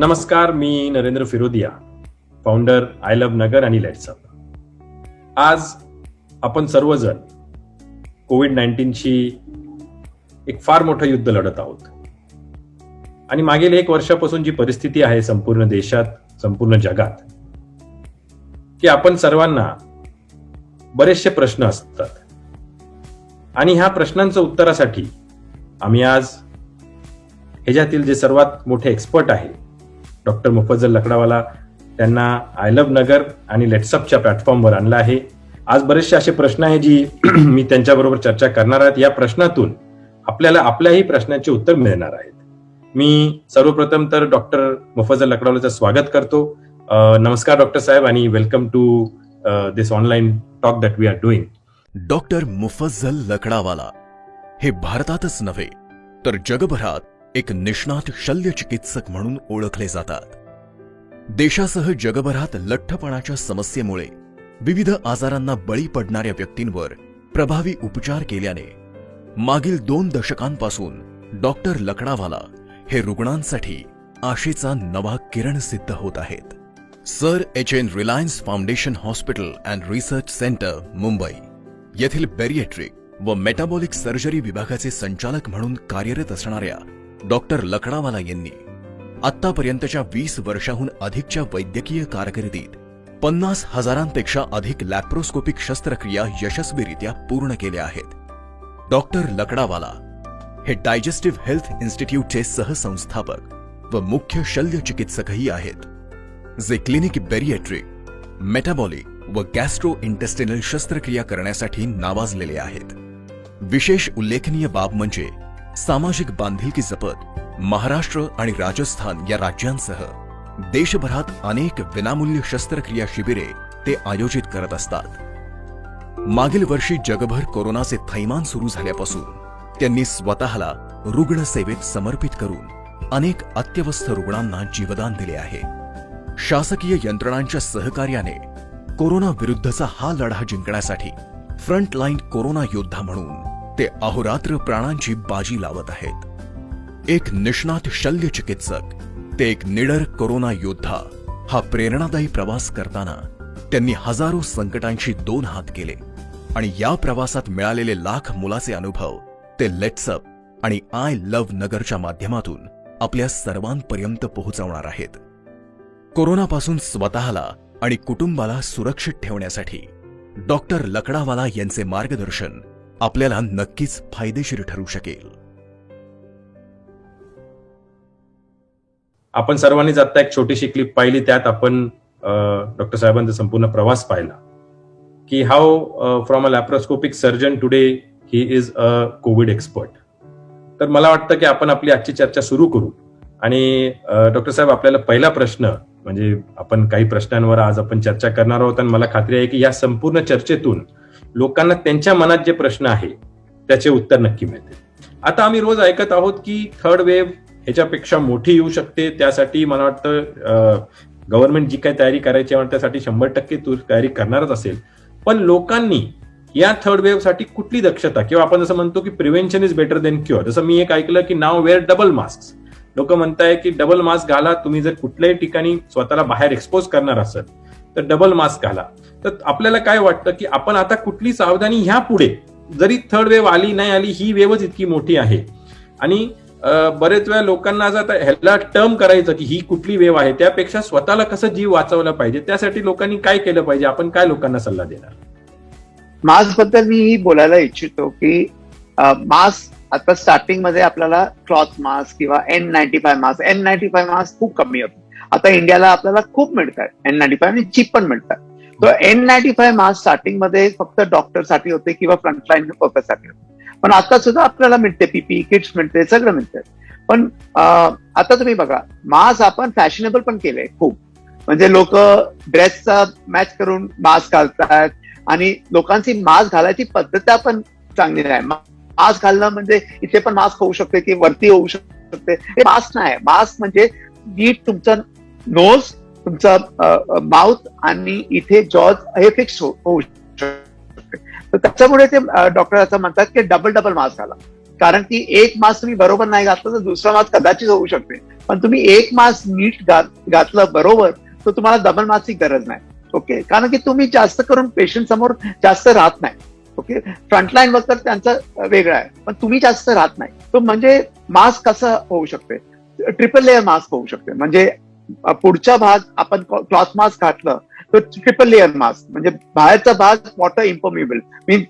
नमस्कार, मी Narendra Firodia, founder I love Nagar आणि लेट्सअप. आज आपण सर्वजण कोविड-19शी एक फार मोठं युद्ध लढत आहोत. आणि मागील 1 वर्षापासून जी परिस्थिती आहे संपूर्ण देशात, संपूर्ण जगात, की आपण सर्वांना बरेचसे प्रश्न असतात. आणि ह्या प्रश्नांचं उत्तरासाठी आम्ही आज ह्याच्यातील जे सर्वात मोठे एक्सपर्ट आहे डॉक्टर मुफज्जल लकडावाला, त्यांना आय लव्ह नगर आणि लेट्सअपच्या प्लॅटफॉर्मवर आणलं आहे. आज बरेचसे असे प्रश्न आहे जी मी त्यांच्याबरोबर चर्चा करणार आहे. या प्रश्नातून आपल्याला आपल्याही प्रश्नांचे उत्तर मिळणार आहेत. मी सर्वप्रथम तर डॉक्टर मुफज्जल लकडावालाचं स्वागत करतो. नमस्कार डॉक्टर साहेब आणि welcome to this online talk that we are doing. Doctor Mufazzal Lakdawala हे भारतातच नव्हे तर जगभरात एक निष्णात शल्यचिकित्सक म्हणून ओळखले जातात. देशासह जगभरात लठ्ठपणाच्या समस्येमुळे विविध आजारांना बळी पडणाऱ्या व्यक्तींवर प्रभावी उपचार केल्याने मागील 2 दशकांपासून डॉक्टर लकडावाला हे रुग्णांसाठी आशेचा नवा किरण सिद्ध होत आहेत. Sir H.N.. Reliance foundation hospital and research centre, Mumbai येथील बेरिएट्रिक व मेटाबॉलिक सर्जरी विभागाचे संचालक म्हणून कार्यरत असणाऱ्या डॉक्टर लकडावाला यांनी आतापर्यंतच्या 20 वर्षाहून अधिकच्या वैद्यकीय कारकिर्दीत 50,000पेक्षा अधिक लॅप्रोस्कोपिक शस्त्रक्रिया यशस्वीरित्या पूर्ण केल्या आहेत. डॉक्टर लकडावाला हे डायजेस्टिव्ह हेल्थ इन्स्टिट्यूटचे सहसंस्थापक व मुख्य शल्यचिकित्सकही आहेत, जे क्लिनिक बेरिएट्रिक, मेटाबॉलिक व गॅस्ट्रो इंटेस्टिनल शस्त्रक्रिया करण्यासाठी नावाजलेले आहेत. विशेष उल्लेखनीय बाब म्हणजे सामाजिक बांधिलकी जपत महाराष्ट्र आणि राजस्थान या राज्यांसह देशभरात अनेक विनामूल्य शस्त्रक्रिया शिबिरे ते आयोजित करत असतात. मागील वर्षी जगभर कोरोनाचे थैमान सुरू झाल्यापासून त्यांनी स्वतःला रुग्णसेवेत समर्पित करून अनेक अत्यवस्थ रुग्णांना जीवदान दिले आहे. शासकीय यंत्रणांच्या सहकार्याने कोरोना विरुद्धचा हा लढा जिंकण्यासाठी फ्रंटलाईन कोरोना योद्धा म्हणून ते अहोरात्र प्राणांची बाजी लावत आहेत. एक निष्णात शल्यचिकित्सक ते एक निडर कोरोना योद्धा हा प्रेरणादायी प्रवास करताना त्यांनी हजारो संकटांशी 2 हात केले आणि या प्रवासात मिळालेले लाख मोलाचे अनुभव ते लेट्सअप आणि आय लव्ह नगरच्या माध्यमातून आपल्या सर्वांपर्यंत पोहोचवणार आहेत. कोरोनापासून स्वतःला आणि कुटुंबाला सुरक्षित ठेवण्यासाठी डॉक्टर लकडावाला यांचे मार्गदर्शन आपल्याला नक्कीच फायदेशीर ठरू शकेल. आपण सर्वांनीच आता एक छोटीशी क्लिप पाहिली, त्यात आपण डॉक्टर साहेबांचा संपूर्ण प्रवास पाहिला की how from a laparoscopic surgeon today he is a Covid expert. तर मला वाटतं की आपण आपली आजची चर्चा सुरू करू. आणि डॉक्टर साहेब, आपल्याला पहिला प्रश्न म्हणजे आपण काही प्रश्नांवर आज आपण चर्चा करणार आहोत आणि मला खात्री आहे की या संपूर्ण चर्चेतून लोकांना त्यांच्या मनात जे प्रश्न आहे त्याचे उत्तर नक्की मिळते. आता आम्ही रोज ऐकत आहोत की थर्ड वेव्ह ह्याच्यापेक्षा मोठी येऊ शकते. त्यासाठी मला वाटतं गव्हर्नमेंट जी काही तयारी करायची आहे त्यासाठी 100% तयारी करणारच असेल. पण लोकांनी या थर्ड वेव्ह साठी कुठली दक्षता, किंवा आपण जसं म्हणतो की prevention is better than cure, जसं मी एक ऐकलं की नाव वेअर डबल मास्क. लोक म्हणताय की डबल मास्क घाला, तुम्ही जर कुठल्याही ठिकाणी स्वतःला बाहेर एक्सपोज करणार असाल तर डबल मास्क घाला. तर आपल्याला काय वाटतं की आपण आता कुठली सावधानी ह्या पुढे, जरी थर्ड वेव्ह आली नाही आली, ही वेव्हच इतकी मोठी आहे आणि बरेच वेळा लोकांना आता ह्याला टर्म करायचं की ही कुठली वेव्ह आहे, त्यापेक्षा स्वतःला कसं जीव वाचवला पाहिजे, त्यासाठी लोकांनी काय केलं पाहिजे, आपण काय लोकांना सल्ला देणार? मास्क बद्दल मी बोलायला इच्छितो की मास्क आता स्टार्टिंग मध्ये आपल्याला क्लॉथ मास्क किंवा N95 मास्क, N95 मास्क खूप कमी होते. आता इंडियाला आपल्याला खूप मिळतात N95 आणि चीप पण मिळतात. तर N95 मास्क स्टार्टिंग मध्ये फक्त डॉक्टरसाठी होते किंवा फ्रंटलाईन पर्पजसाठी होते. पण आता सुद्धा आपल्याला मिळते, पीपी किट्स मिळते, सगळं मिळतं. पण आता तुम्ही बघा, मास्क आपण फॅशनेबल पण केलंय खूप. म्हणजे लोक ड्रेसचा मॅच करून मास्क घालतात आणि लोकांची मास्क घालायची पद्धत पण चांगली नाही. मास्क घालणं म्हणजे इथे पण मास्क होऊ शकते की वरती होऊ शकते, हे मास्क नाही. मास्क म्हणजे नीट तुमचं नोज, तुमचा माउथ आणि इथे जॉज हे फिक्स होऊ शकते. तर त्याच्यामुळे ते डॉक्टर असं म्हणतात की डबल मास्क घाला. कारण की एक मास्क तुम्ही बरोबर नाही घातलं तर दुसरा मास्क कदाचित होऊ शकते. पण तुम्ही एक मास्क नीट घातलं बरोबर तर तुम्हाला डबल मास्कची गरज नाही. ओके, कारण की तुम्ही जास्त करून पेशंट समोर जास्त राहत नाही. ओके, फ्रंटलाईन वर्कर त्यांचं वेगळं आहे, पण तुम्ही जास्त राहत नाही. तो म्हणजे मास्क कसं होऊ शकते, ट्रिपल लेअर मास्क होऊ शकते. म्हणजे पुढचा भाग आपण क्लॉथ मास्क घातलं तर ट्रिपल लेअर मास्क, म्हणजे बाहेरचा भाग वॉटर इम्पॉर्मेबल, मीन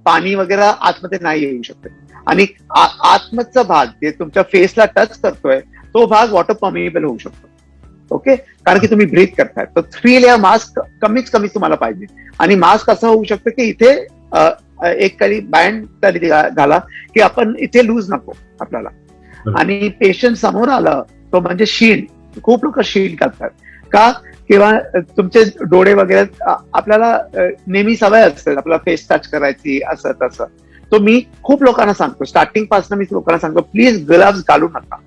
पाणी वगैरे आतमध्ये नाही येऊ शकते. आणि आतमधचा भाग जे तुमच्या फेसला टच करतोय तो भाग वॉटर परमिएबल होऊ शकतो. ओके, कारण की तुम्ही ब्रीथ करताय. तर 3 लेअर मास्क कमीच कमी तुम्हाला पाहिजे. आणि मास्क असं होऊ शकतं की इथे एक काही बँड तरी घाला की आपण इथे लूज नको आपल्याला. आणि पेशंट समोर आलं तो म्हणजे शील्ड, खूप लोक शील्ड करतात का, किंवा तुमचे डोळे वगैरे आपल्याला नेहमी सवय असते आपल्याला फेस टच करायची असं तसं. तो मी खूप लोकांना सांगतो, स्टार्टिंग पासून मी लोकांना सांगतो प्लीज ग्लव्स घालू नका.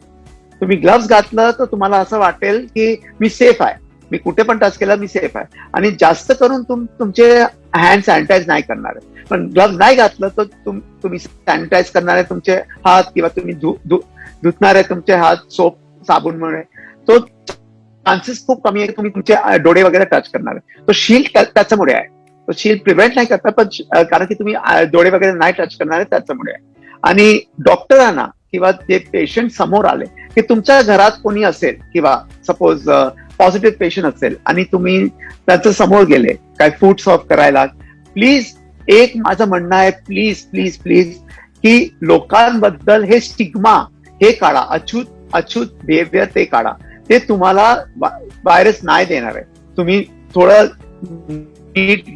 तुम्ही ग्लव्स घातलं तर तुम्हाला असं वाटेल की मी सेफ आहे, मी कुठे पण टच केलं मी सेफ आहे. आणि जास्त करून तुमचे हँड सॅनिटाईज नाही करणार आहे. पण ग्लव्स नाही घातलं तर तुम्ही सॅनिटाईज करणार आहे तुमचे हात, किंवा तुम्ही धुतणार आहे तुमचे हात सोप साबणमुळे, तो चान्सेस खूप कमी आहे की तुम्ही तुमचे डोळे वगैरे टच करणार आहे. तो शील्ड त्याच्यामुळे आहे. तो शील्ड प्रिव्हेंट नाही करता, पण कारण की तुम्ही डोळे वगैरे नाही टच करणार आहे त्याच्यामुळे आहे. आणि डॉक्टरांना किंवा जे पेशंट समोर आले की तुमच्या घरात कोणी असेल किंवा सपोज पॉझिटिव्ह पेशंट असेल आणि तुम्ही त्याच्या समोर गेले काय फूड सर्व करायला, प्लीज एक माझं म्हणणं आहे, प्लीज प्लीज प्लीज की लोकांबद्दल हे स्टिग्मा हे काढा, अछूत बिहेवियर ते काढा. ते तुम्हाला व्हायरस नाही देणार आहे. तुम्ही थोडं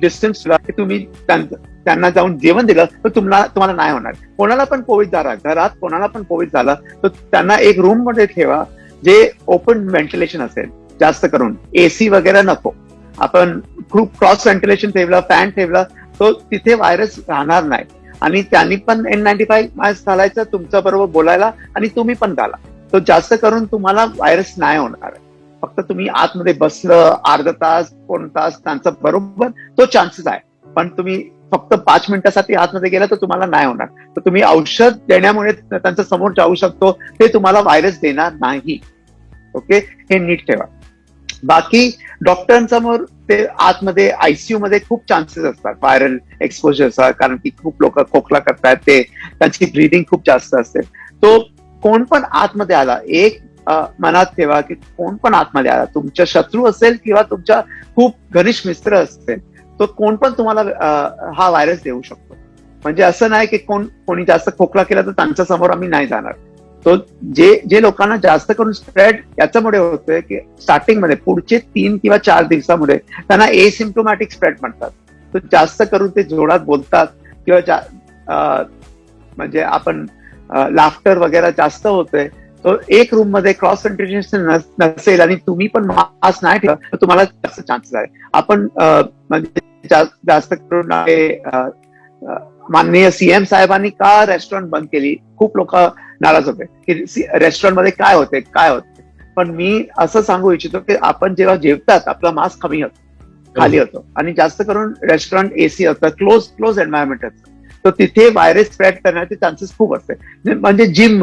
डिस्टन्स की तुम्ही त्यांना जाऊन जेवण दिलं तर तुम्हाला नाही होणार. कोणाला पण कोविड झाला घरात, कोणाला पण कोविड झाला तर त्यांना एक रूम मध्ये ठेवा जे ओपन व्हेंटिलेशन असेल. जास्त करून एसी वगैरे नको. आपण खूप क्रॉस व्हेंटिलेशन ठेवलं, फॅन ठेवला तो तिथे व्हायरस राहणार नाही. आणि त्यांनी पण N95 मास्क घालायचं तुमच्या बरोबर बोलायला, आणि तुम्ही पण घाला. तो जास्त करून तुम्हाला व्हायरस नाही होणार आहे. फक्त तुम्ही आतमध्ये बसलं अर्धा तास 2 तास त्यांचा बरोबर तो चान्सेस आहे. पण तुम्ही फक्त 5 मिनिटासाठी आतमध्ये गेला तर तुम्हाला नाही होणार. तर तुम्ही औषध देण्यामुळे त्यांच्या समोर जाऊ शकतो, ते तुम्हाला व्हायरस देणार नाही. ओके, हे नीट ठेवा. बाकी डॉक्टरांसमोर ते आतमध्ये आयसीयू मध्ये खूप चान्सेस असतात व्हायरल एक्सपोजरचा, कारण की खूप लोक खोकला करतात, ते त्यांची ब्रीदिंग खूप जास्त असते. तो कोण पण आतमध्ये आला, एक मनात ठेवा की कोण पण आतमध्ये आला, तुमच्या शत्रू असेल किंवा तुमच्या खूप घनिष्ठ मित्र असेल, तो कोण पण तुम्हाला हा व्हायरस देऊ शकतो. म्हणजे असं नाही की कोणी जास्त खोकला केला तर त्यांच्या समोर आम्ही नाही जाणार. तो जे लोकांना जास्त करून स्प्रेड याच्यामुळे होतोय की स्टार्टिंग मध्ये पुढचे 3 किंवा 4 दिवसामध्ये त्यांना एसिम्प्टोमॅटिक स्प्रेड म्हणतात. तर जास्त करून ते जोरात बोलतात किंवा म्हणजे आपण लाफ्टर वगैरे जास्त होतोय. तो एक रूम मध्ये क्रॉस व्हेंटिलेशन नसेल आणि तुम्ही पण मास्क नाही ठेवला तर तुम्हाला जास्त चान्सेस आहे. आपण म्हणजे जास्त करून माननीय सीएम साहेबांनी का रेस्टॉरंट बंद केली, खूप लोक नाराज होते की रेस्टॉरंटमध्ये काय होते. पण मी असं सांगू इच्छितो की आपण जेव्हा जेवतात आपला मास्क कमी होतो, खाली होतो, आणि जास्त करून रेस्टॉरंट एसी होतं, क्लोज एन्व्हायरमेंट असतं, तर तिथे व्हायरस स्प्रेड करण्याचे चान्सेस खूप असते. म्हणजे जिम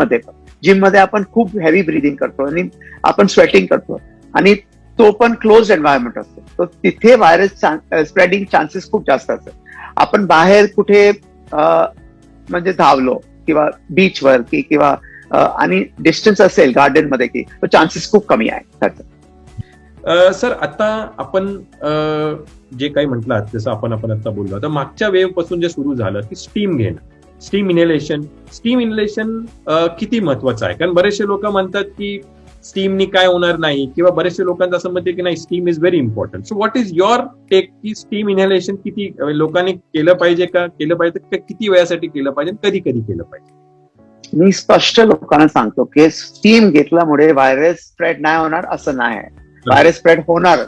मध्ये आपण खूप हेवी ब्रिदिंग करतो आणि आपण स्वेटिंग करतो, आणि तो पण क्लोज एन्व्हायरमेंट असतो, तर तिथे व्हायरस स्प्रेडिंग चान्सेस खूप जास्त असतात. आपण बाहेर कुठे म्हणजे धावलो किंवा बीचवर किंवा आणि डिस्टन्स असेल गार्डन मध्ये की तो चान्सेस खूप कमी आहे त्याचा. सर, आता आपण जे काही म्हटलात जसं आपण आता बोललो, तर मागच्या वेव्ह पासून जे सुरू झालं की स्टीम घेणं, स्टीम इनहेलेशन किती महत्वाचं आहे? कारण बरेचसे लोक म्हणतात की स्टीमनी काय होणार नाही, किंवा बरेचसे लोकांचं असं मत आहे की नाही, steam is very important. So what is your take की स्टीम इनहेलेशन किती लोकांनी केलं पाहिजे, किती वेळासाठी केलं पाहिजे, कधी केलं पाहिजे? मी स्पष्ट लोकांना सांगतो की स्टीम घेतल्यामुळे व्हायरस स्प्रेड नाही होणार असं नाही आहे. व्हायरस स्प्रेड होणार.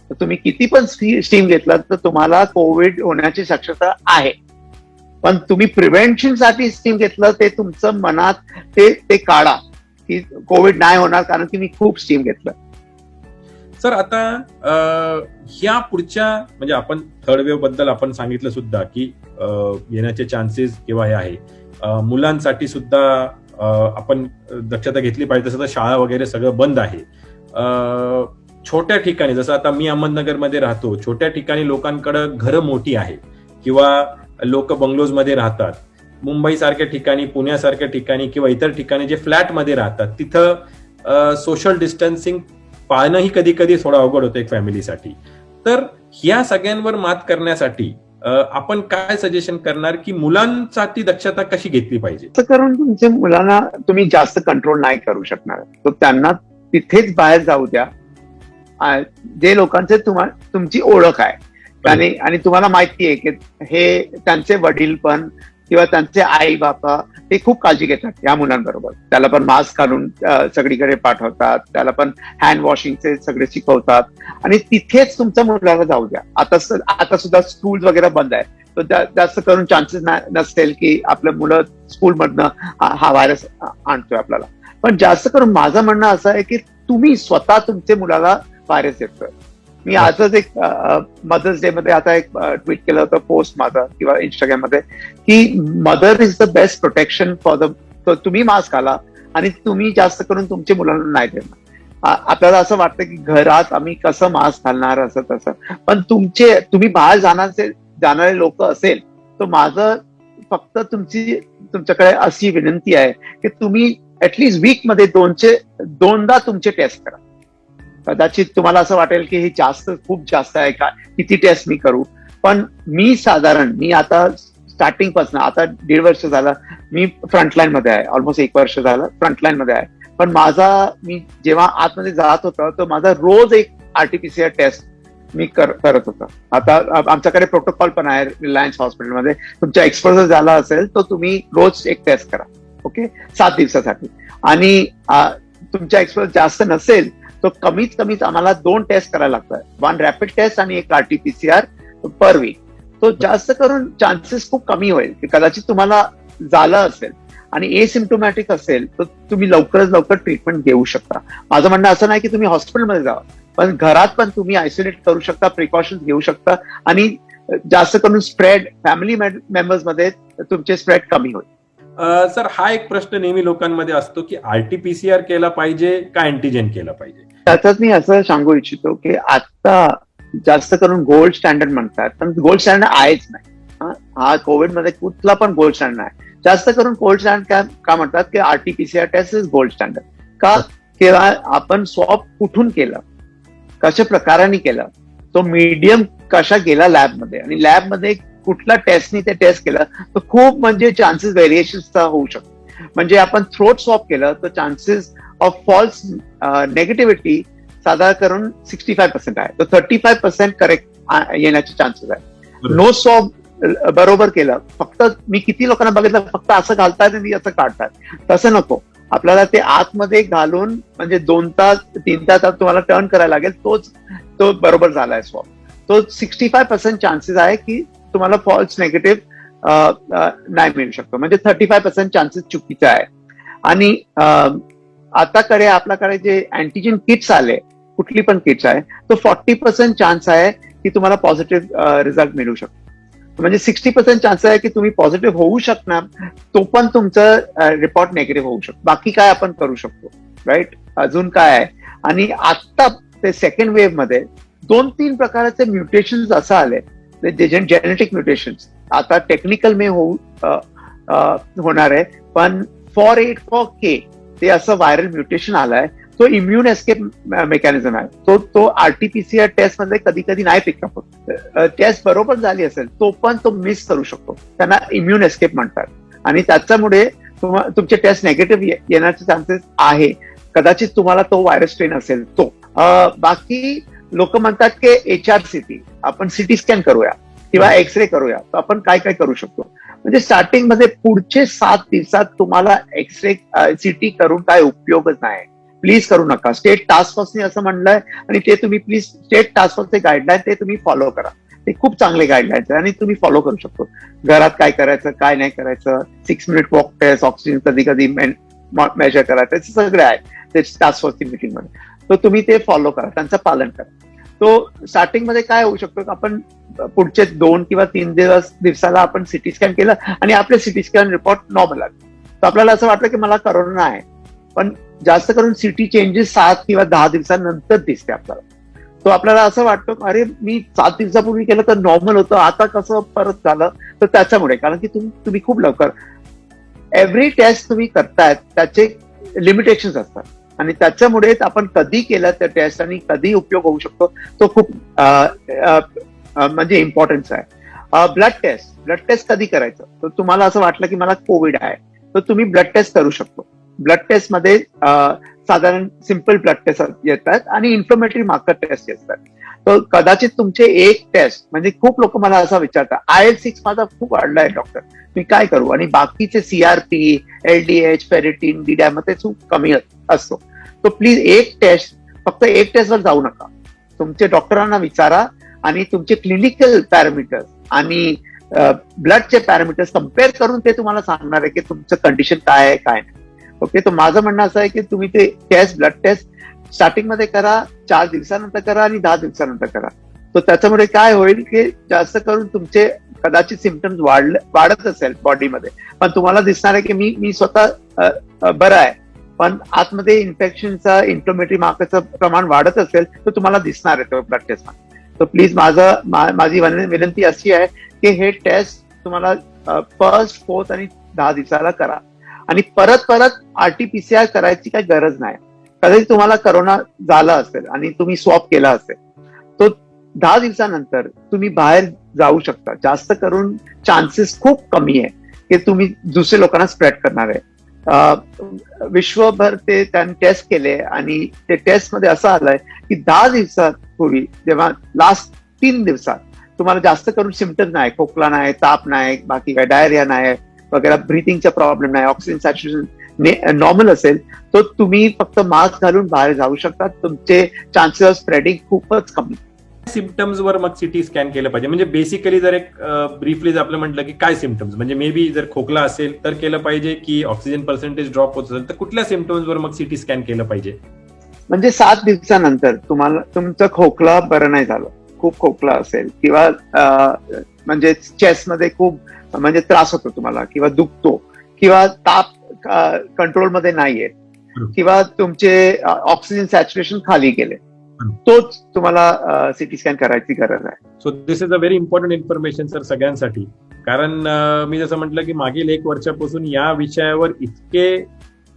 तर तुम्ही किती पण स्टीम घेतला तर तुम्हाला कोविड होण्याची शक्यता आहे. पण तुम्ही प्रिव्हेंशनसाठी स्टीम घेतलं ते तुमचं मनात ते काढा की कोविड नाही होणार कारण की मी खूप स्टीम घेतलं. सर, आता ह्या पुढच्या म्हणजे आपण थर्ड वेव्ह बद्दल आपण सांगितलं सुद्धा की येण्याचे चान्सेस किंवा हे आहे. मुलांसाठी सुद्धा आपण दक्षता घेतली पाहिजे. तसं तर शाळा वगैरे सगळं बंद आहे. छोट्या ठिकाणी, जसं आता मी अहमदनगरमध्ये राहतो, छोट्या ठिकाणी लोकांकडे घरं मोठी आहे किंवा लोक बंगलोजमध्ये राहतात. मुंबई सारख्या ठिकाणी, पुण्यासारख्या ठिकाणी किंवा इतर ठिकाणी जे फ्लॅटमध्ये राहतात, तिथं सोशल डिस्टन्सिंग पाळणंही कधी कधी थोडं अवघड होतं एक फॅमिलीसाठी. तर ह्या सगळ्यांवर मात करण्यासाठी आपण काय सजेशन करणार की मुलांसाठी दक्षता कशी घेतली पाहिजे? असं करून तुमच्या मुलांना तुम्ही जास्त कंट्रोल नाही करू शकणार. तर त्यांना तिथेच बाहेर जाऊ द्या, जे लोकांचे तुमची ओळख आहे आणि तुम्हाला माहिती आहे की हे त्यांचे वडील पण किंवा त्यांचे आई बापा ते खूप काळजी घेतात या मुलांबरोबर. त्याला पण मास्क घालून सगळीकडे पाठवतात, त्याला पण हँड वॉशिंगचे सगळे शिकवतात आणि तिथेच तुमच्या मुलाला जाऊ द्या. आता सुद्धा स्कूल वगैरे बंद आहे, तर जास्त करून चान्सेस नसतील की आपल्या मुलं स्कूलमधनं हा व्हायरस आणतोय आपल्याला. पण जास्त करून माझं म्हणणं असं आहे की तुम्ही स्वतः तुमच्या मुलाला व्हायरस देतोय. मी आजच एक मदर्स डे मध्ये आता एक ट्विट केलं होतं, पोस्ट माझा किंवा इंस्टाग्राम मध्ये, की mother is the best protection for the. तुम्ही मास्क घाला आणि तुम्ही जास्त करून तुमच्या मुलांना नाही देणार. आपल्याला असं वाटतं की घरात आम्ही कसं मास्क घालणार असं तसं, पण तुम्ही बाहेर जाणारे लोक असेल तर माझं फक्त तुमच्याकडे अशी विनंती आहे की तुम्ही ऍटलीस्ट वीक मध्ये दोनदा तुमचे टेस्ट करा. कदाचित तुम्हाला असं वाटेल की हे खूप जास्त आहे का, किती टेस्ट मी करू, पण मी आता स्टार्टिंग पासून आता 1.5 वर्ष झालं मी फ्रंटलाईन मध्ये आहे, ऑलमोस्ट 1 वर्ष झालं फ्रंटलाईन मध्ये आहे. पण मी जेव्हा आतमध्ये जात होतो तर माझा रोज एक RT-PCR टेस्ट मी करत होतो. आता आमच्याकडे प्रोटोकॉल पण आहे रिलायन्स हॉस्पिटलमध्ये, तुमच्या एक्सपोजर झाला असेल तर तुम्ही रोज एक टेस्ट करा, ओके, 7 दिवसासाठी. आणि तुमच्या एक्सपोजर जास्त नसेल तर कमीत आम्हाला 2 टेस्ट करायला लागतात, 1 रॅपिड टेस्ट आणि 1 RT-PCR पर वीक. तो जास्त करून चान्सेस खूप कमी होईल की कदाचित तुम्हाला झालं असेल आणि एसिम्प्टोमॅटिक असेल तर तुम्ही लवकरात लवकर ट्रीटमेंट घेऊ शकता. माझं म्हणणं असं नाही की तुम्ही हॉस्पिटलमध्ये जावा, पण घरात पण तुम्ही आयसोलेट करू शकता, प्रिकॉशन्स घेऊ शकता आणि जास्त करून स्प्रेड फॅमिली मेंबर्स मध्ये तुमचे स्प्रेड कमी होईल. सर, हा एक प्रश्न नेहमी लोकांमध्ये असतो की RT-PCR केला पाहिजे का अँटीजेन केला पाहिजे? त्यातच मी असं सांगू इच्छितो की आता जास्त करून गोल्ड स्टँडर्ड म्हणतात, पण गोल्ड स्टँडर्ड आहेच नाही. हा कोविड मध्ये कुठला पण गोल्ड स्टँडर्ड नाही. जास्त करून गोल्ड स्टँडर्ड का म्हणतात की RT-PCR taste is gold standard का, किंवा आपण स्वॉप कुठून केलं, कशा प्रकाराने केलं, तो मीडियम कशा गेला लॅबमध्ये आणि लॅबमध्ये कुठला टेस्टनी ते टेस्ट केलं तर खूप म्हणजे चान्सेस व्हेरिएशन्सचा होऊ शकतो. म्हणजे आपण थ्रोट स्वॉप केलं तर चान्सेस ऑफ फॉल्स नेगेटिव्हिटी साधारण करून 65% आहे, तर 35% करेक्ट येण्याचे चान्सेस आहे. नो स्वॉप बरोबर केलं, फक्त मी किती लोकांना बघितलं फक्त असं घालतात आणि असं काढतात, तसं नको. आपल्याला ते आतमध्ये घालून म्हणजे 2 तास 3 तास तुम्हाला टर्न करायला लागेल, तो बरोबर झालाय स्वॉप. तो 65% चान्सेस आहे की तुम्हाला फॉल्स नेगेटिव्ह नाही मिळू शकतो, म्हणजे 35% चान्सेस चुकीचे आहे. आणि आताकडे आपल्याकडे जे अँटीजेन किट्स आले, कुठली पण किट्स आहे, तो 40% चान्स आहे की तुम्हाला पॉझिटिव्ह रिझल्ट मिळू शकतो. म्हणजे 60% चान्स आहे की तुम्ही पॉझिटिव्ह होऊ शकणार, तो पण तुमचं रिपोर्ट नेगेटिव्ह होऊ शकतो. बाकी काय आपण करू शकतो, राईट? अजून काय आहे? आणि आता ते सेकंड वेव्ह मध्ये 2-3 प्रकारचे म्युटेशन्स असं आले, जेनेटिक म्युटेशन्स. आता टेक्निकल मे होणार आहे, पण 484K ते असं व्हायरल म्युटेशन आलाय, तो इम्युन एस्केप मेकॅनिझम आहे. तो RT-PCR टेस्ट मध्ये कधी कधी नाही पिकअप होत. टेस्ट बरोबर झाली असेल तो मिस करू शकतो, त्यांना इम्युन एस्केप म्हणतात. आणि त्याच्यामुळे तुमचे टेस्ट नेगेटिव्ह येण्याचे चान्सेस आहे. कदाचित तुम्हाला तो व्हायरस स्ट्रेन असेल तो. बाकी लोक म्हणतात की HRCT आपण CT स्कॅन करूया किंवा एक्सरे करूया, तर आपण काय काय करू शकतो. म्हणजे स्टार्टिंग मध्ये पुढचे 7 दिवसात तुम्हाला एक्सरे CT करून काय उपयोगच नाही. प्लीज करू नका. स्टेट टास्क फोर्सने असं म्हणलंय आणि ते तुम्ही प्लीज स्टेट टास्क फोर्सचे गाईडलाईन ते तुम्ही फॉलो करा. ते खूप चांगले गाईडलाईन्स आहे आणि तुम्ही फॉलो करू शकतो. घरात काय करायचं काय नाही करायचं, 6 मिनिट वॉक टेस्ट, ऑक्सिजन कधी कधी मेजर करायचं, ते सगळे आहे ते टास्क फोर्सची मीटिंग मध्ये. तर तुम्ही ते फॉलो करा, त्यांचं पालन करा. तो स्टार्टिंग मध्ये काय होऊ शकतो, आपण पुढचे 2 किंवा 3 दिवसाला आपण CT स्कॅन केलं आणि आपले CT स्कॅन रिपोर्ट नॉर्मल आले, तर आपल्याला असं वाटतं की मला करोना आहे, पण जास्त करून सिटी चेंजेस 7 किंवा 10 दिवसांनंतर दिसते आपल्याला. तो आपल्याला असं वाटतं अरे मी 7 दिवसापूर्वी केलं तर नॉर्मल होतं, आता कसं परत झालं. तर त्याच्यामुळे, कारण की तुम्ही खूप लवकर एव्हरी टेस्ट तुम्ही करतायत त्याचे लिमिटेशन्स असतात, आणि त्याच्यामुळे आपण कधी केलं त्या टेस्ट आणि कधी उपयोग होऊ शकतो तो खूप म्हणजे इम्पॉर्टन्स आहे. ब्लड टेस्ट कधी करायचं, तर तुम्हाला असं वाटलं की मला कोविड आहे तर तुम्ही ब्लड टेस्ट करू शकतो. ब्लड टेस्ट मध्ये साधारण सिम्पल ब्लड टेस्ट येतात आणि इन्फ्लोमेटरी मार्कर टेस्ट येतात. तर कदाचित तुमचे एक टेस्ट, म्हणजे खूप लोक मला असं विचारतात IL-6 माझा खूप वाढलाय डॉक्टर, मी काय करू, आणि बाकीचे CRP, LDH, फेरिटीन, DDI मध्ये खूप कमी असतो. तर प्लीज एक टेस्ट, फक्त एक टेस्टवर जाऊ नका, तुमचे डॉक्टरांना विचारा आणि तुमचे क्लिनिकल पॅरामीटर्स आणि ब्लडचे पॅरामीटर्स कम्पेअर करून ते तुम्हाला सांगणार आहे की तुमचं कंडिशन काय आहे काय नाही. ओके, तर माझं म्हणणं असं आहे की तुम्ही ते ब्लड टेस्ट स्टार्टिंग मध्ये करा, 4 दिवसानंतर करा आणि 10 दिवसानंतर करा. तर त्याच्यामुळे काय होईल की जास्त करून तुमचे कदाचित सिम्पटम्स वाढत असेल बॉडीमध्ये, पण तुम्हाला दिसणार आहे की मी स्वतः बरं आहे, पण आतमध्ये इन्फेक्शनचा इन्फ्लोमेटरी मार्करचं प्रमाण वाढत असेल तर तुम्हाला दिसणार आहे तो ब्लड टेस्ट. तर प्लीज माझी विनंती अशी आहे की हे टेस्ट तुम्हाला फर्स्ट, 4th आणि 10 दिवसाला करा, आणि परत RT-PCR करायची काही गरज नाही. कदाचित तुम्हाला करोना झाला असेल आणि तुम्ही स्वॅप केला असेल तो 10 दिवसानंतर तुम्ही बाहेर जाऊ शकता. जास्त करून चान्सेस खूप कमी आहे की तुम्ही दुसऱ्या लोकांना स्प्रेड करणार आहे. विश्वभर ते त्यांनी टेस्ट केले आणि ते टेस्ट मध्ये असं आलंय की 10 दिवसापूर्वी, जेव्हा लास्ट 3 दिवसात तुम्हाला जास्त करून सिम्पटम्स नाही, खोकला नाही, ताप नाही, बाकी काय डायरिया नाही वगैरे, ब्रिथिंगचा प्रॉब्लेम नाही, ऑक्सिजन सॅच्युरेशन नॉर्मल असेल, तर तुम्ही फक्त मास्क घालून बाहेर जाऊ शकता. तुमचे चान्सेस ऑफ स्प्रेडिंग खूपच कमी. सिम्पटम्स वर मग सिटी स्कॅन केलं पाहिजे, म्हणजे बेसिकली जर एक ब्रीफली आपलं म्हटलं की काय सिम्पटम्स, म्हणजे मे बी जर खोकला असेल तर केलं पाहिजे, की ऑक्सिजन पर्सेंटेज ड्रॉप होत असेल तर कुठल्या सिम्पटम्स वर मग सिटी स्कॅन केलं पाहिजे? म्हणजे 7 दिवसानंतर तुम्हाला तुमचा खोकला बरं नाही झालं, खूप खोकला असेल किंवा म्हणजे चेस्टमध्ये खूप म्हणजे त्रास होतो तुम्हाला किंवा दुखतो किंवा ताप कंट्रोलमध्ये नाहीये किंवा तुमचे ऑक्सिजन सॅच्युरेशन खाली गेले, तोच तुम्हाला सिटी स्कॅन करायची गरज आहे. So this is a very important information sir सगळ्यांसाठी, कारण मी जसं म्हटलं की मागील 1 वर्षापासून या विषयावर इतके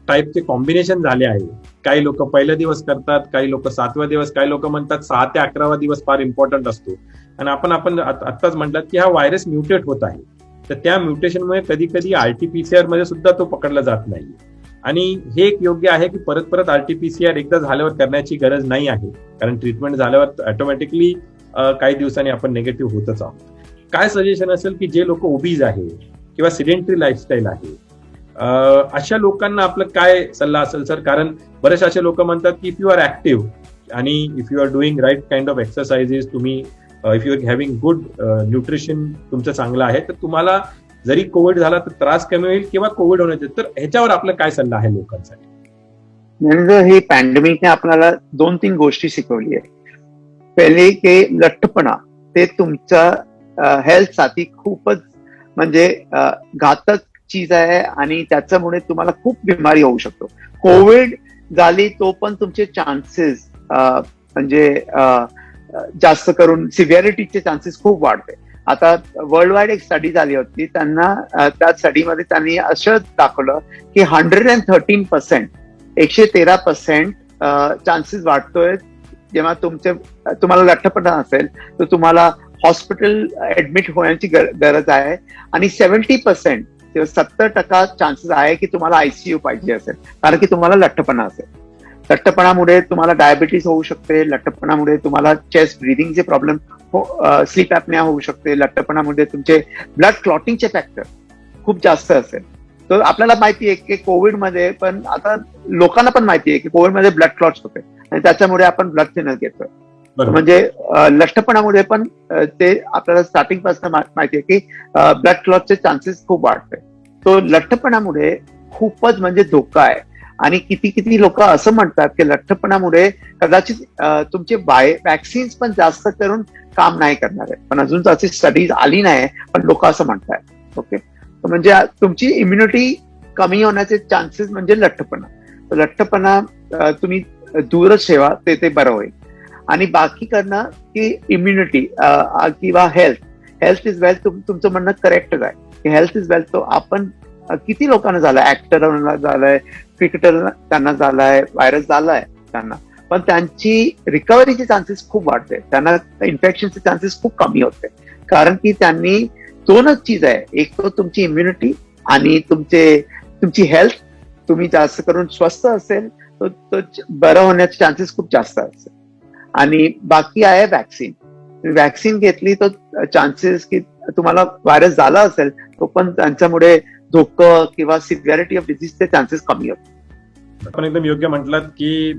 टाईपचे कॉम्बिनेशन झाले आहे. काही लोक पहिला दिवस करतात, काही लोक 7व्या दिवस, काही लोक म्हणतात 6 ते 11वा दिवस फार इम्पॉर्टंट असतो. आणि आपण आत्ताच म्हटलं की हा व्हायरस म्युटेट होत आहे, तर त्या म्युटेशनमुळे कधी कधी RT-PCR मध्ये सुद्धा तो पकडला जात नाही. आणि हे एक योग्य आहे की परत RT-PCR एकदा झाल्यावर करण्याची गरज नाही आहे, कारण ट्रीटमेंट झाल्यावर ऑटोमॅटिकली काही दिवसांनी आपण निगेटिव्ह होतच आहोत. काय सजेशन असेल की जे लोक ओबीज आहे किंवा सिडेंटरी लाईफस्टाईल आहे, अशा लोकांना आपलं काय सल्ला असेल सर? कारण बरेच असे लोक म्हणतात की इफ यू आर ऍक्टिव्ह आणि if you are doing right kind of exercises, तुम्ही if you are having good nutrition तुमचं चांगलं आहे, तर तुम्हाला जरी कोविड झाला तर त्रास कमी होईल किंवा कोविड होण्याचे, तर ह्याच्यावर आपला काय सल्ला आहे लोकांसाठी? म्हणजे ही पॅन्डेमिकने आपल्याला 2-3 गोष्टी शिकवली आहे. पहिले की लठ्ठपणा ते तुमच्या हेल्थसाठी खूपच म्हणजे घातक चीज आहे आणि त्याच्यामुळे तुम्हाला खूप बिमारी होऊ शकतो. कोविड झाली तो पण तुमचे चान्सेस म्हणजे जास्त करून सिव्हिअरिटीचे चान्सेस खूप वाढते. आता वर्ल्ड वाईड एक स्टडी झाली होती, त्यांना त्या स्टडीमध्ये त्यांनी असं दाखवलं की 113%, 113% चान्सेस वाढतोय जेव्हा तुम्हाला लठ्ठपणा असेल तर तुम्हाला हॉस्पिटल ऍडमिट होण्याची गरज आहे, आणि 70% किंवा 70% चान्सेस आहे की तुम्हाला ICU पाहिजे असेल, कारण की तुम्हाला लठ्ठपणा असेल. लठ्ठपणामुळे तुम्हाला डायबिटीस होऊ शकते, लठ्ठपणामुळे तुम्हाला चेस्ट ब्रिदिंगचे प्रॉब्लेम, स्लीप ॲपनिया होऊ शकते, लठ्ठपणामुळे तुमचे ब्लड क्लॉटिंगचे फॅक्टर खूप जास्त असेल. तर आपल्याला माहिती आहे की कोविडमध्ये पण, आता लोकांना पण माहिती आहे की कोविडमध्ये ब्लड क्लॉट्स होते आणि त्याच्यामुळे आपण ब्लड थिनर घेतोय. म्हणजे लठ्ठपणामुळे पण ते आपल्याला स्टार्टिंग पासून माहिती आहे की ब्लड क्लॉटचे चान्सेस खूप वाढते. तो लठ्ठपणामुळे खूपच म्हणजे धोका आहे. आणि किती लोक असं म्हणतात की लठ्ठपणामुळे कदाचित तुमचे वॅक्सिन्स पण जास्त करून काम नाही करणार आहे, पण अजून अशी स्टडीज आली नाही, पण लोक असं म्हणतात. ओके, म्हणजे तुमची इम्युनिटी कमी होण्याचे चान्सेस म्हणजे लठ्ठपणा. तर लठ्ठपणा तुम्ही दूरच ठेवा, ते बरं होईल. आणि बाकी करणं की इम्युनिटी किंवा हेल्थ इज वेल्थ. तुमचं म्हणणं करेक्टच आहे की हेल्थ इज वेल्थ. तो आपण किती लोकांना झालाय, ऍक्टरांना झालाय, क्रिकेटर त्यांना झालाय, व्हायरस झालाय त्यांना, पण त्यांची रिकव्हरीचे चान्सेस खूप वाढते, त्यांना इन्फेक्शनचे चान्सेस खूप कमी होते. कारण की त्यांनी दोनच चीज आहे, एक तो तुमची इम्युनिटी आणि तुमची हेल्थ. तुम्ही जास्त करून स्वस्थ असेल तो बरं होण्याचे चान्सेस खूप जास्त असतात. आणि बाकी आहे वॅक्सिन. वॅक्सिन घेतली तर चान्सेस की तुम्हाला व्हायरस झाला असेल तो पण त्यांच्यामुळे धोकं किंवा सिव्हिअरिटी ऑफ डिझीजचे चान्सेस कमी होतात. आपण एकदम योग्य म्हटलात की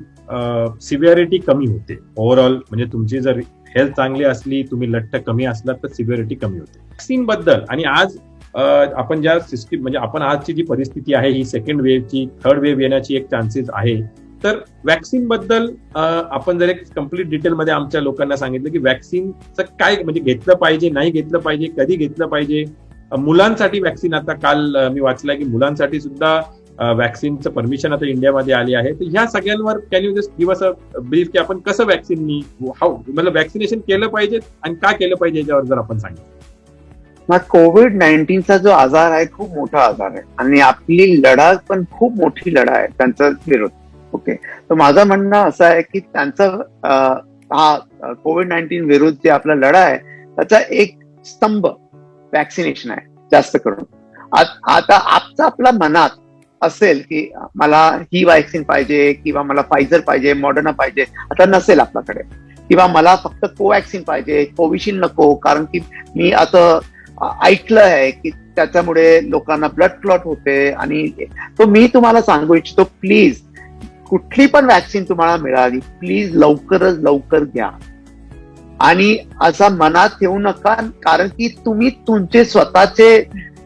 सिव्हिअरिटी कमी होते ओव्हरऑल. म्हणजे तुमची जर हेल्थ चांगली असली, तुम्ही लठ्ठ कमी असलात तर सिव्हिअरिटी कमी होते. वॅक्सिन बद्दल आणि आज आपण ज्या सिस्टीम म्हणजे आपण आजची जी परिस्थिती आहे ही सेकंड वेव्हची, थर्ड वेव्ह येण्याची एक चान्सेस आहे. तर वॅक्सिन बद्दल आपण जर एक कम्प्लीट डिटेलमध्ये आमच्या लोकांना सांगितलं की वॅक्सिनचं काय म्हणजे घेतलं पाहिजे, नाही घेतलं पाहिजे, कधी घेतलं पाहिजे. मुलांसाठी वॅक्सिन आता काल मी वाचलंय की मुलांसाठी सुद्धा वॅक्सिनचं परमिशन आता इंडियामध्ये आली आहे. तर ह्या सगळ्यांवर can you just give us a brief की आपण कसं वॅक्सिन हाऊ मतलब वॅक्सिनेशन केलं पाहिजे आणि का केलं पाहिजे याच्यावर जर आपण सांगितलं. मग कोविड-19चा जो आजार आहे खूप मोठा आजार आहे आणि आपली लढा पण खूप मोठी लढा आहे त्यांचा विरोध. ओके, तर माझं म्हणणं असं आहे की त्यांचा हा कोविड-19 विरुद्ध जे आपला लढा आहे त्याचा एक स्तंभ वॅक्सिनेशन आहे जास्त करून. आता आपल्या मनात असेल की मला ही वॅक्सिन पाहिजे किंवा मला फायझर पाहिजे, मॉडर्ना पाहिजे, आता नसेल आपल्याकडे, किंवा मला फक्त कोवॅक्सिन पाहिजे, कोविशिल्ड नको, कारण की मी आता ऐकलं आहे की त्याच्यामुळे लोकांना ब्लड क्लॉट होते. आणि तो मी तुम्हाला सांगू इच्छितो, प्लीज कुठली पण वॅक्सिन तुम्हाला मिळाली, प्लीज लवकरच लवकर घ्या. आणि असा मनात ठेवू नका, कारण की तुम्ही तुमचे स्वतःचे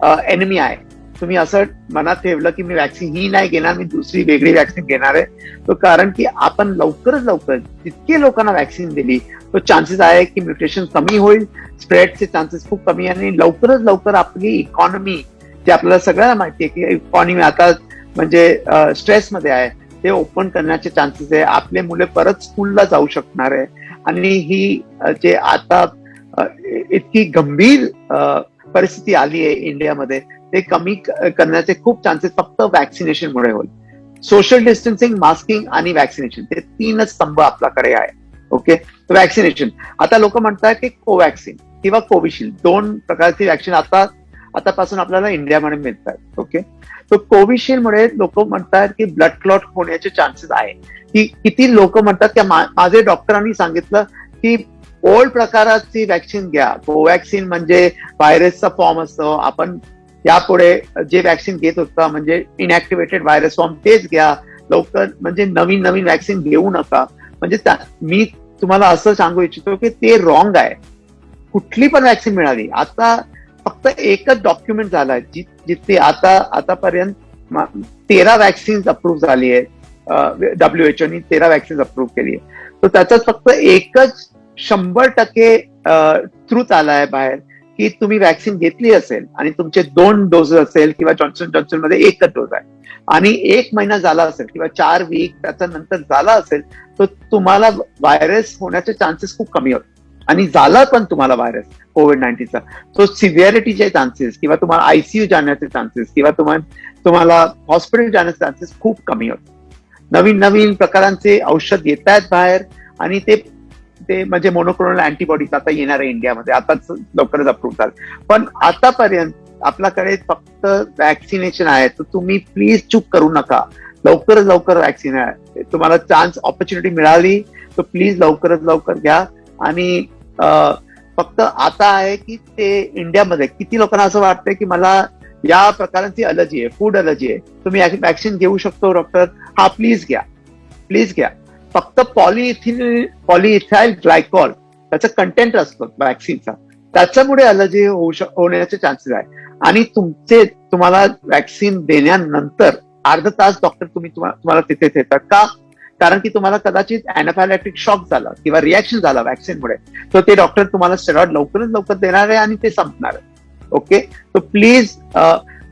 एनिमी आहे. तुम्ही असं मनात ठेवलं की मी वॅक्सिन ही नाही घेणार, मी दुसरी वेगळी वॅक्सिन घेणार आहे. तो कारण की आपण लवकरच लवकर जितके लोकांना वॅक्सिन दिली तो चान्सेस आहे की म्युटेशन कमी होईल, स्प्रेडचे चान्सेस खूप कमी आहे. आणि लवकरच लवकर आपली इकॉनॉमी, जे आपल्याला सगळ्यांना माहिती आहे की इकॉनॉमी आता म्हणजे स्ट्रेसमध्ये आहे, ते ओपन करण्याचे चान्सेस आहे. आपले मुले परत स्कूलला जाऊ शकणार आहे. आणि ही जे आता इतकी गंभीर परिस्थिती आली आहे इंडियामध्ये, ते कमी करण्याचे खूप चान्सेस फक्त वॅक्सिनेशनमुळे होईल. सोशल डिस्टन्सिंग, मास्किंग आणि वॅक्सिनेशन, ते तीनच स्तंभ आपल्याकडे आहे. ओके, तर वॅक्सिनेशन, आता लोक म्हणतात की कोवॅक्सिन किंवा कोविशिल्ड, दोन प्रकारची वॅक्सिन आतापासून आपल्याला इंडियामध्ये मिळतात. ओके, तर कोविशिल्डमुळे लोक म्हणतात की ब्लड क्लॉट होण्याचे चान्सेस आहे. की किती लोक म्हणतात की माझे डॉक्टरांनी सांगितलं की ओल्ड प्रकाराची वॅक्सिन घ्या. कोवॅक्सिन म्हणजे व्हायरसचा फॉर्म असतो, आपण यापुढे जे वॅक्सिन घेत होता म्हणजे इनॅक्टिव्हेटेड व्हायरस फॉर्म, तेच घ्या लवकर, म्हणजे नवीन नवीन वॅक्सिन घेऊ नका. म्हणजे मी तुम्हाला असं सांगू इच्छितो की ते रॉंग आहे. कुठली पण वॅक्सिन मिळाली, आता फक्त एकच डॉक्युमेंट झालाय जिथे आतापर्यंत 13 वॅक्सिन्स अप्रूव्ह झाली आहे. WHO 13 वॅक्सिन्स अप्रूव्ह केली आहे. तर त्याच्यात फक्त एकच 100% ट्रूथ आलाय बाहेर की तुम्ही वॅक्सिन घेतली असेल आणि तुमचे 2 डोस असेल किंवा जॉन्सन जॉन्सन मध्ये एकच डोस आहे आणि 1 महिना झाला असेल किंवा 4 वीक त्याच्या नंतर झाला असेल, तर तुम्हाला व्हायरस होण्याचे चान्सेस खूप कमी होतात. आणि झाला पण तुम्हाला व्हायरस कोविड-19चा, तो सिव्हिअरिटीचे चान्सेस किंवा तुम्हाला आयसीयू जाण्याचे चान्सेस किंवा तुम्हाला हॉस्पिटल जाण्याचे चान्सेस खूप कमी होतात. नवीन नवीन प्रकारांचे औषध येत आहेत बाहेर आणि ते म्हणजे मोनोक्लोनल अँटीबॉडीज आता येणार आहे इंडियामध्ये, आताच लवकरच अप्रूव्ह झालं. पण आतापर्यंत आपल्याकडे फक्त वॅक्सिनेशन आहे. तर तुम्ही प्लीज चूक करू नका, लवकरच लवकर वॅक्सिन आहे. तुम्हाला चान्स ऑपॉर्च्युनिटी मिळाली तर प्लीज लवकरच लवकर घ्या. आणि फक्त आता आहे की ते इंडियामध्ये किती लोकांना असं वाटतंय की मला या प्रकारांची अलर्जी आहे, फूड अलर्जी आहे, तुम्ही वॅक्सिन घेऊ शकतो डॉक्टर, हा प्लीज घ्या, प्लीज घ्या. फक्त पॉलिइथाइल ग्लायकॉल त्याचा कंटेंट असतो वॅक्सिनचा, त्याच्यामुळे अलर्जी होण्याचे चान्सेस आहे. आणि तुम्हाला वॅक्सिन देण्यानंतर अर्धा तास डॉक्टर तुम्हाला तिथेच येतात. का? कारण की तुम्हाला कदाचित अॅनाफायलॅक्टिक शॉक झाला किंवा रिॲक्शन झाला वॅक्सिनमुळे, तर ते डॉक्टर तुम्हाला स्टेरॉइड लवकरच लवकर देणार आहे आणि ते संपणार आहे. ओके, तर प्लीज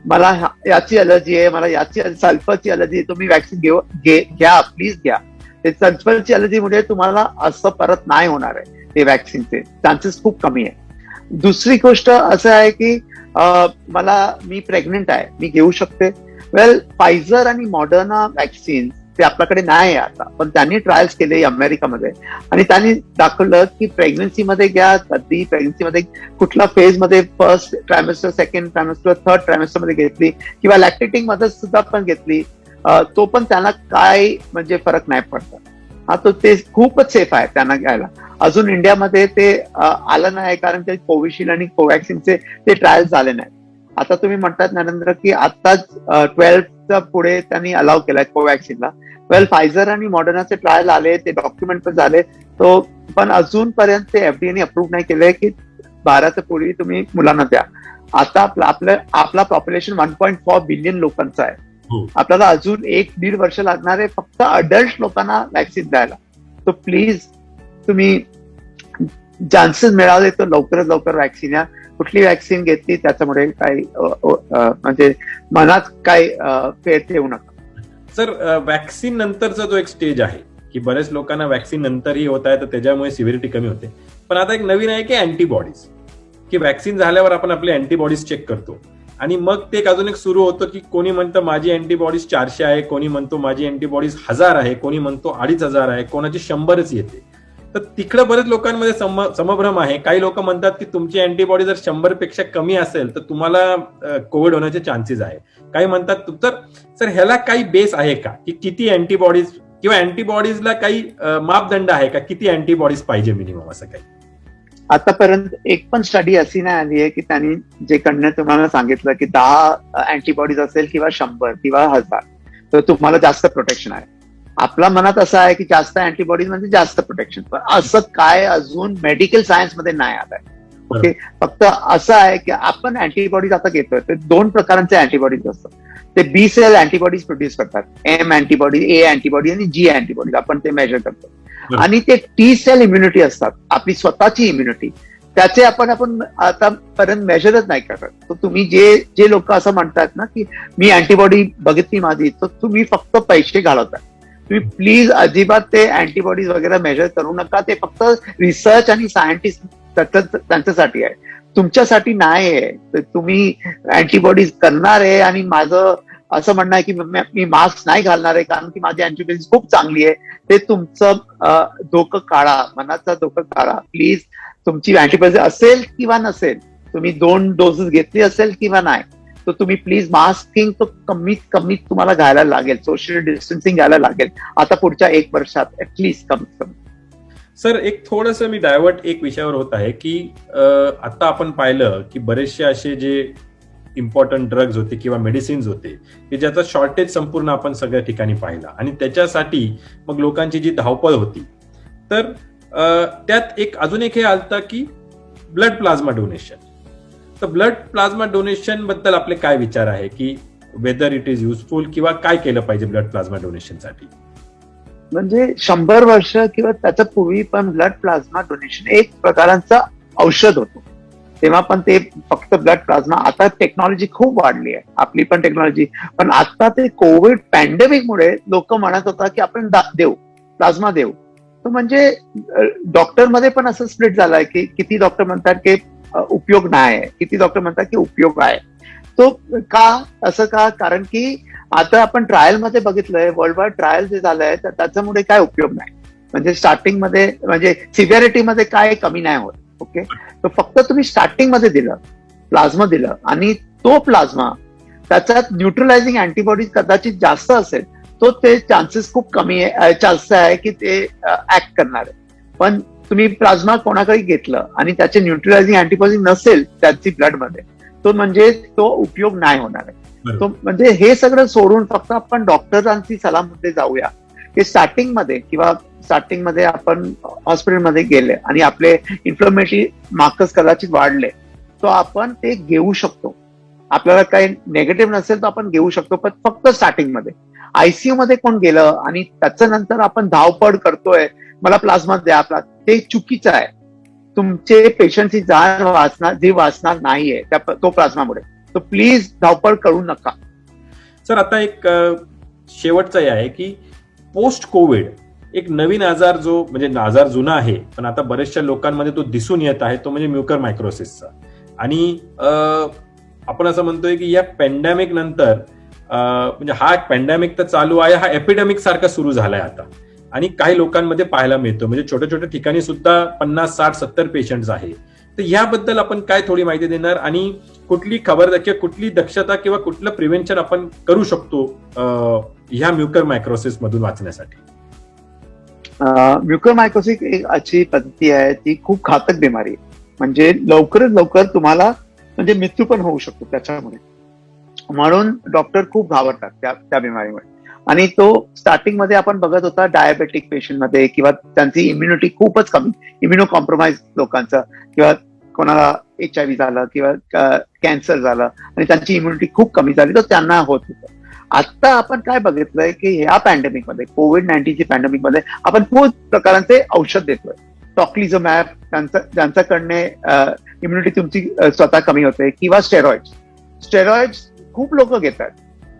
मला याची अलर्जी आहे, मला याची सल्फरची अलर्जी आहे, तुम्ही वॅक्सिन घ्या, प्लीज घ्या. ते सल्फरची अलर्जीमुळे तुम्हाला असं परत नाही होणार आहे. ते वॅक्सिनचे चान्सेस खूप कमी आहे. दुसरी गोष्ट असं आहे की मी प्रेग्नेंट आहे, मी घेऊ शकते. वेल, फायझर आणि मॉडर्ना वॅक्सिन ते आपल्याकडे नाही आहे आता, पण त्यांनी ट्रायल्स केले अमेरिकामध्ये आणि त्यांनी दाखवलं की प्रेग्नन्सीमध्ये घ्या, कधी प्रेग्नन्सीमध्ये कुठल्या फेजमध्ये, first trimester, second trimester, third trimester मध्ये घेतली किंवा लॅक्टेटिंग मध्ये सुद्धा पण घेतली, तो पण त्यांना काय म्हणजे फरक नाही पडत. हा, तो ते खूपच सेफ आहे त्यांना घ्यायला. अजून इंडियामध्ये ते आलं नाही कारण ते कोविशिल्ड आणि कोवॅक्सिनचे ते ट्रायल्स झाले नाही. आता तुम्ही म्हणतात नरेंद्र की आताच 12च्या पुढे त्यांनी अलाव केलाय कोवॅक्सिनला. वेल, फायझर आणि मॉडर्नाचे ट्रायल आले, ते डॉक्युमेंट पण झाले, तो पण अजूनपर्यंत ते एफडीएने अप्रूव्ह नाही केलंय की 12च्या पुढे तुम्ही मुलांना द्या. आता आपला पॉप्युलेशन 1.4 बिलियन लोकांचा आहे. आपल्याला अजून 1-1.5 वर्ष लागणार आहे फक्त अडल्ट लोकांना वॅक्सिन द्यायला. तो प्लीज तुम्ही चान्सेस मिळाले तर लवकरात लवकर वॅक्सिन या. कुठली वॅक्सिन घेतली त्याच्यामुळे काही म्हणजे मनात काही फेर ठेवू नका. सर, वॅक्सिन नंतरचा जो एक स्टेज आहे की बऱ्याच लोकांना वॅक्सिन नंतरही होत आहे, तर त्याच्यामुळे सिव्हिरिटी कमी होते. पण आता एक नवीन आहे की अँटीबॉडीज, की वॅक्सिन झाल्यावर आपण आपले अँटीबॉडीज चेक करतो आणि मग ते अजून एक सुरू होतं की कोणी म्हणतं माझी अँटीबॉडीज 400 आहे, कोणी म्हणतो माझी अँटीबॉडीज 1000 आहे, कोणी म्हणतो 2500 आहे, कोणाची 100च येते. तर तिकडे बरेच लोकांमध्ये समभ्रम आहे. काही लोक म्हणतात की तुमची अँटीबॉडी जर 100 पेक्षा कमी असेल तर तुम्हाला कोविड होण्याचे चान्सेस आहे. काही म्हणतात. तर सर, ह्याला काही बेस आहे का की किती अँटीबॉडीज किंवा अँटीबॉडीजला काही मापदंड आहे का, किती अँटीबॉडीज पाहिजे मिनिमम, असं काही? आतापर्यंत एक पण स्टडी अशी नाही आली आहे की त्यांनी जे कडनं तुम्हाला सांगितलं की 10 अँटीबॉडीज असेल किंवा 100 किंवा 1000 तर तुम्हाला जास्त प्रोटेक्शन आहे. आपल्या मनात असं आहे की जास्त अँटीबॉडीज म्हणजे जास्त प्रोटेक्शन, पण असं काय अजून मेडिकल सायन्स मध्ये नाही आलंय. ओके, फक्त असं आहे की आपण अँटीबॉडीज आता घेतोय ते 2 प्रकारांचे अँटीबॉडीज असतात. ते बी सेल अँटीबॉडीज प्रोड्यूस करतात, एम अँटीबॉडी, ए अँटीबॉडी आणि जी अँटीबॉडीज आपण ते मेजर करतो. आणि ते टी सेल इम्युनिटी असतात, आपली स्वतःची इम्युनिटी, त्याचे आपण आतापर्यंत मेजरच नाही करत. तर तुम्ही जे लोक असं म्हणतात ना की मी अँटीबॉडी बघितली माझी, तर तुम्ही फक्त पैसे घालवताय. तुम्ही प्लीज अजिबात ते अँटीबॉडीज वगैरे मेजर करू नका. ते फक्त रिसर्च आणि सायंटिस्ट त्यांच्यासाठी आहे, तुमच्यासाठी नाही आहे. तर तुम्ही अँटीबॉडीज करणार आहे आणि माझं असं म्हणणं आहे की मी मास्क नाही घालणार आहे कारण की माझी अँटीबॉडीज खूप चांगली आहे. ते तुमचं धोकं काढा, मनाचा धोकं काढा प्लीज. तुमची अँटीबॉडीज असेल किंवा नसेल, तुम्ही 2 डोसेस घेतली असेल किंवा नाही, तर तुम्ही प्लीज मास्किंग तो कमीत कमीत तुम्हाला घ्यायला लागेल, सोशल डिस्टन्सिंग घ्यायला लागेल आता पुढच्या 1 वर्षात ऍटलीस्ट कमीत कमी. सर, एक थोडंसं मी डायव्हर्ट एक विषयावर होत आहे की आता आपण पाहिलं की बरेचसे असे जे इम्पॉर्टंट ड्रग्ज होते किंवा मेडिसिन्स होते की ज्याचा शॉर्टेज संपूर्ण आपण सगळ्या ठिकाणी पाहिला आणि त्याच्यासाठी मग लोकांची जी धावपळ होती, तर त्यात अजून एक हे आलतं की ब्लड प्लाझ्मा डोनेशन. तर ब्लड प्लाझ्मा डोनेशन बद्दल आपले काय विचार आहे की वेदर इट इज युजफुल किंवा काय केलं पाहिजे ब्लड प्लाझ्मा डोनेशनसाठी? म्हणजे 100 वर्ष किंवा त्याच्या पूर्वी पण ब्लड प्लाझ्मा डोनेशन एक प्रकारांचं औषध होतं. तेव्हा पण ते फक्त ब्लड प्लाझ्मा, आता टेक्नॉलॉजी खूप वाढली आहे, आपली पण टेक्नॉलॉजी, पण आता ते कोविड पॅन्डेमिकमुळे लोक म्हणत होता की आपण देऊ, प्लाझ्मा देऊ. तर म्हणजे डॉक्टरमध्ये पण असं स्प्लिट झालंय की किती डॉक्टर म्हणतात की उपयोग नाही आहे, किती डॉक्टर म्हणतात की उपयोग आहे. तो का असं का? कारण की आता आपण ट्रायलमध्ये बघितलंय, वर्ल्ड वाईड ट्रायल जे झालंय तर त्याच्यामुळे काय उपयोग नाही. म्हणजे स्टार्टिंगमध्ये म्हणजे सिव्हिरिटीमध्ये काय कमी नाही होत. ओके, तर फक्त तुम्ही स्टार्टिंग मध्ये दिलं, प्लाझ्मा दिलं आणि तो प्लाझ्मा त्याच्यात न्यूट्रलायझिंग अँटीबॉडीज कदाचित जास्त असेल, तो ते चान्सेस खूप कमी चान्स आहे की ते ऍक्ट करणार आहे. पण तुम्ही प्लाझ्मा कोणाकडे घेतलं आणि त्याचे न्यूट्रलायझिंग अँटीबॉडीज नसेल त्यांची ब्लडमध्ये, तो म्हणजे तो उपयोग नाही होणार आहे. तो म्हणजे हे सगळं सोडून फक्त आपण डॉक्टरांची सलाहमध्ये जाऊया की स्टार्टिंगमध्ये आपण हॉस्पिटलमध्ये गेले आणि आपले इन्फ्लमेटरी मार्कर्स कदाचित वाढले, तो आपण ते घेऊ शकतो. आपल्याला काही नेगेटिव्ह नसेल तर आपण घेऊ शकतो, पण फक्त स्टार्टिंगमध्ये. आयसीयू मध्ये कोण गेलं आणि त्याच्यानंतर आपण धावपळ करतोय मला प्लाझ्मा द्या, ते चुकीचं आहे. तुमचे पेशंटची जान वाचणार नाहीये तो प्लाझ्मामुळे. तर प्लीज धावपळ करू नका. सर आता एक शेवटचं हे आहे की पोस्ट कोविड एक नवीन आजार जो म्हणजे आजार जुना आहे पण आता बऱ्याचशा लोकांमध्ये तो दिसून येत आहे तो म्हणजे म्युकर मायक्रोसिसचा. आणि आपण असं म्हणतोय की या पॅन्डेमिक नंतर म्हणजे हा पॅन्डेमिक तर चालू आहे, हा एपिडेमिक सारखा सुरू झालाय आता आणि काही लोकांमध्ये पाहायला मिळतो म्हणजे छोट्या छोट्या ठिकाणी सुद्धा 50, 60, 70 पेशंट्स आहे. तर याबद्दल आपण काय थोडी माहिती देणार आणि कुठली खबरदारी किंवा कुठली दक्षता किंवा कुठलं प्रिव्हेन्शन आपण करू शकतो ह्या म्युकर मायक्रोसिस मधून वाचण्यासाठी? म्युकरमायकोसिस एक अशी पद्धती आहे ती खूप घातक बिमारी आहे. म्हणजे लवकरात लवकर तुम्हाला म्हणजे मृत्यू पण होऊ शकतो त्याच्यामुळे. म्हणून डॉक्टर खूप घाबरतात त्या बिमारीमुळे. आणि तो स्टार्टिंग मध्ये आपण बघत होता डायबेटिक पेशंट मध्ये किंवा त्यांची इम्युनिटी खूपच कमी, इम्युनो कॉम्प्रोमाइज लोकांचं किंवा कोणाला HIV झालं किंवा कॅन्सर झालं आणि त्यांची इम्युनिटी खूप कमी झाली तर त्यांना होत होतं. आता आपण काय बघितलंय की ह्या पॅन्डेमिक मध्ये कोविड-19ची पॅन्डेमिक मध्ये आपण खूप प्रकारांचे औषध देतोय. टॉक्लिझोमॅब ज्यांच्याकडने इम्युनिटी तुमची स्वतः कमी होते किंवा स्टेरॉइड्स खूप लोक घेतात.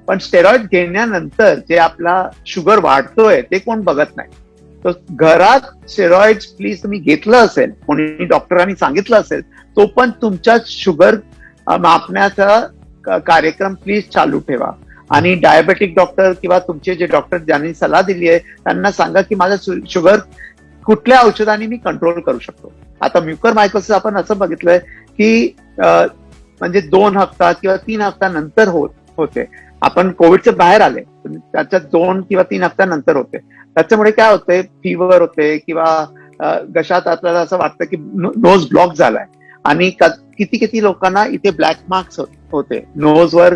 पण स्टेरॉइड घेण्यानंतर जे आपला शुगर वाढतोय ते कोण बघत नाही. तर घरात स्टेरॉइड्स प्लीज तुम्ही घेतलं असेल, कोणी डॉक्टरांनी सांगितलं असेल, तो पण तुमच्या शुगर मापण्याचा कार्यक्रम प्लीज चालू ठेवा. आणि डायबेटिक डॉक्टर किंवा तुमचे जे डॉक्टर ज्यांनी सल्ला दिली आहे त्यांना सांगा की माझं शुगर कुठल्या औषधाने मी कंट्रोल करू शकतो. आता म्युकर मायकोसिस आपण असं बघितलंय की म्हणजे 2 हफ्ता किंवा 3 हफ्ता नंतर होते. आपण कोविडच्या बाहेर आले त्याच्या 2 किंवा 3 हफ्त्यानंतर होते. त्याच्यामुळे काय होते, फिवर होते किंवा घशात आपल्याला असं वाटतं की नोज ब्लॉक झालाय आणि किती लोकांना इथे ब्लॅक मार्क्स होते नोजवर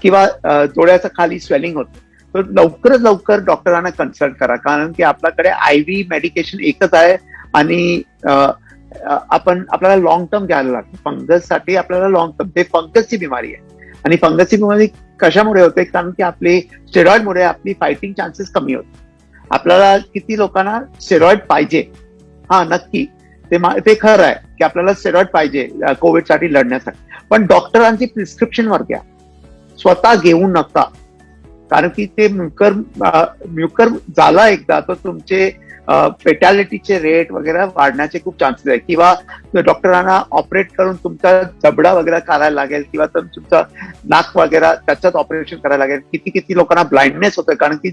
किंवा डोळ्याच्या खाली स्वेलिंग होते. तर लवकरात लवकर डॉक्टरांना कन्सल्ट करा, कारण की आपल्याकडे IV मेडिकेशन एकच आहे आणि आपल्याला लॉंग टर्म घ्यायला लागतं. फंगससाठी आपल्याला लॉंग टर्म, ते फंगसची बिमारी आहे आणि फंगसची बिमारी कशामुळे होते, कारण की आपली स्टेरॉइडमुळे आपली फायटिंग चान्सेस कमी होते. आपल्याला किती लोकांना स्टेरॉइड पाहिजे, हा नक्की ते खरं आहे की आपल्याला स्टेरॉइड पाहिजे कोविडसाठी लढण्यासाठी, पण डॉक्टरांची प्रिस्क्रिप्शनवर घ्या, स्वतः घेऊ नका. कारण की ते म्युकर झाला एकदा तर तुमचे फेटॅलिटीचे रेट वगैरे वाढण्याचे खूप चान्सेस आहे किंवा डॉक्टरांना ऑपरेट करून तुमचा जबडा वगैरे करायला लागेल किंवा तुमचा नाक वगैरे त्याच्यात ऑपरेशन करायला लागेल. किती लोकांना ब्लाइंडनेस होतं कारण की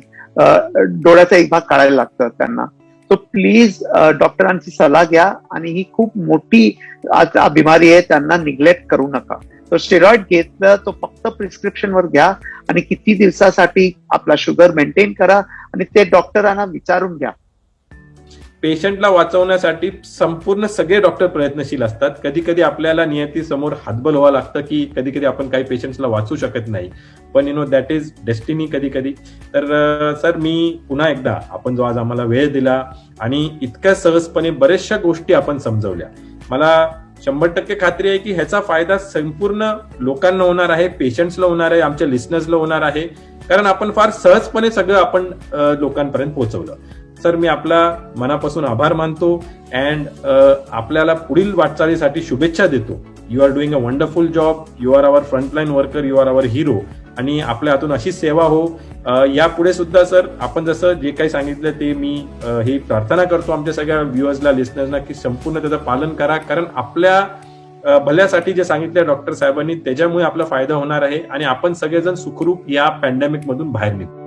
डोळ्याचा एक भाग काढायला लागतं त्यांना. तो प्लीज डॉक्टरांची सल्ला घ्या आणि ही खूप मोठी बिमारी आहे, त्यांना निग्लेक्ट करू नका. तो स्टेरॉइड घेतलं तो फक्त प्रिस्क्रिप्शनवर घ्या आणि किती दिवसासाठी आपला शुगर मेंटेन करा आणि ते डॉक्टरांना विचारून घ्या. पेशंटला वाचवण्यासाठी संपूर्ण सगळे डॉक्टर प्रयत्नशील असतात. कधी कधी आपल्याला नियतीसमोर हातबल व्हावं लागतं की कधी कधी आपण काही पेशंट्सला वाचू शकत नाही, पण दॅट इज डेस्टिनी कधी कधी. तर सर मी पुन्हा एकदा, आपण जो आज आम्हाला वेळ दिला आणि इतक्या सहजपणे बऱ्याचशा गोष्टी आपण समजवल्या, मला 100% खात्री आहे की ह्याचा फायदा संपूर्ण लोकांना होणार आहे, पेशंट्सला होणार आहे, आमच्या लिस्नर्सला होणार आहे, कारण आपण फार सहजपणे सगळं आपण लोकांपर्यंत पोहोचवलं. सर मी आपला मनापासून आभार मानतो अँड आपल्याला पुढील वाटचालीसाठी शुभेच्छा देतो. You are doing a wonderful job, you are our frontline worker, you are our hero आणि आपल्या हातून अशी सेवा हो. यापुढे सुद्धा सर आपण जसं जे काही सांगितलं ते मी ही प्रार्थना करतो आमच्या सगळ्या व्ह्युअर्सला, लिस्नर्सना की संपूर्ण त्याचं पालन करा, कारण आपल्या भल्यासाठी जे सांगितलं डॉक्टर साहेबांनी त्याच्यामुळे आपला फायदा होणार आहे आणि आपण सगळेजण सुखरूप या पॅन्डेमिक मधून बाहेर निघतो.